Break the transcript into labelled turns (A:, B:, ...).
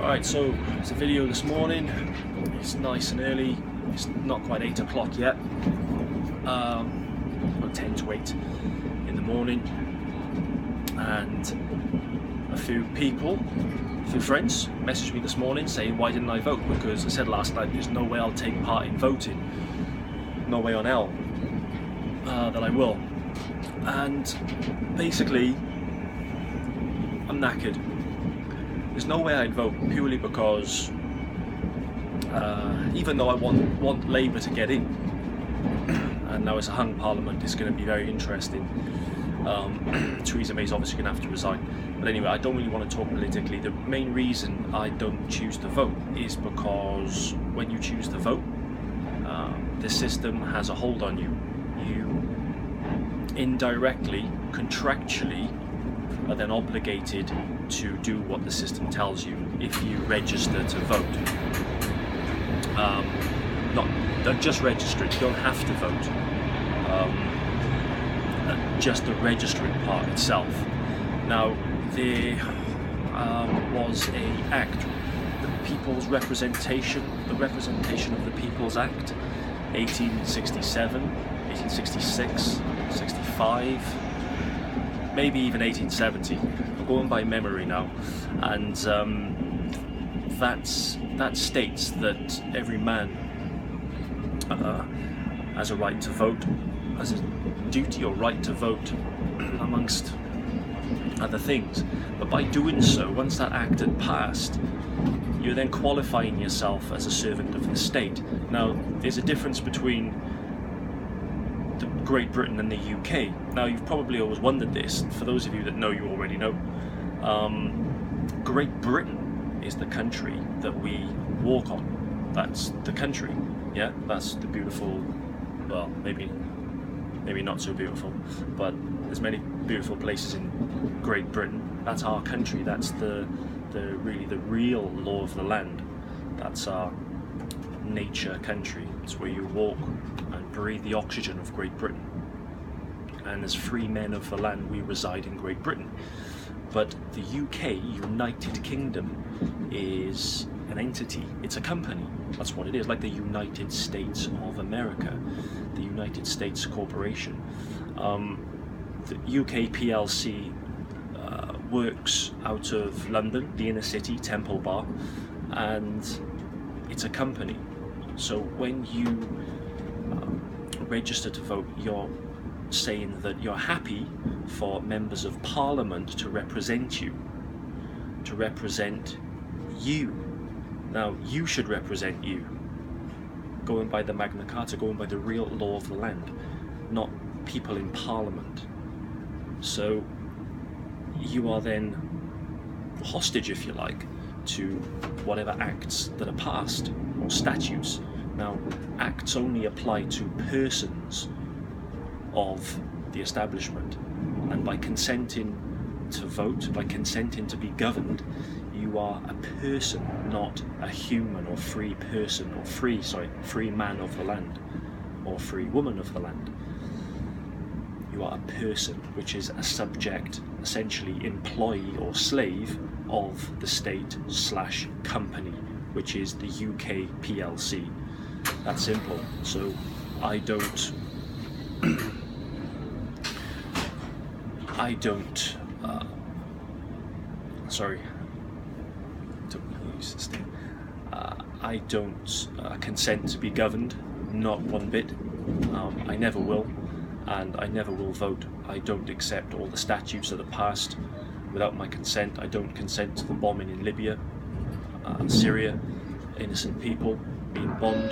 A: Alright, so it's a video this morning. It's nice and early. It's not quite 8 o'clock yet. About 10 to 8 in the morning. And a few friends messaged me this morning saying why didn't I vote, because I said last night there's no way I'll take part in voting. No way on hell that I will. And basically I'm knackered. There's no way I'd vote, purely because even though I want Labour to get in, and now it's a hung parliament, it's going to be very interesting. Theresa May's obviously going to have to resign. But anyway, I don't really want to talk politically. The main reason I don't choose to vote is because when you choose to vote, the system has a hold on you. You indirectly, contractually, are then obligated to do what the system tells you if you register to vote. Not just registering, you don't have to vote. Just the registering part itself. Now, there was a act, the People's Representation, the Representation of the People's Act, 1867, 1866, 65, maybe even 1870. I'm going by memory now, and that states that every man has a right to vote, has a duty or right to vote, amongst other things. But by doing so, once that act had passed, you're then qualifying yourself as a servant of the state. Now, there's a difference between Great Britain and the UK. Now, you've probably always wondered this. For those of you that know, you already know. Great Britain is the country that we walk on. That's the country. Yeah, that's the beautiful. Well, maybe not so beautiful, but there's many beautiful places in Great Britain. That's our country. That's the real law of the land. That's our nature country. It's where you walk and breathe the oxygen of Great Britain. And as free men of the land, we reside in Great Britain. But the UK, United Kingdom, is an entity. It's a company. That's what it is, like the United States of America, the United States Corporation. The UK PLC works out of London, the inner city, Temple Bar, and it's a company. So when you register to vote, you're saying that you're happy for members of Parliament to represent you, to represent you. Now, you should represent you, going by the Magna Carta, going by the real law of the land, not people in Parliament. So you are then hostage, if you like, to whatever acts that are passed, or statutes. Now, acts only apply to persons of the establishment, and by consenting to vote, by consenting to be governed, you are a person, not a human or free person, or free man of the land, or free woman of the land. You are a person, which is a subject, essentially employee or slave of the state/company, which is the UK PLC. That's simple. So I don't consent to be governed, not one bit. I never will, and I never will vote. I don't accept all the statutes that are passed without my consent. I don't consent to the bombing in Libya, Syria, innocent people being bombed.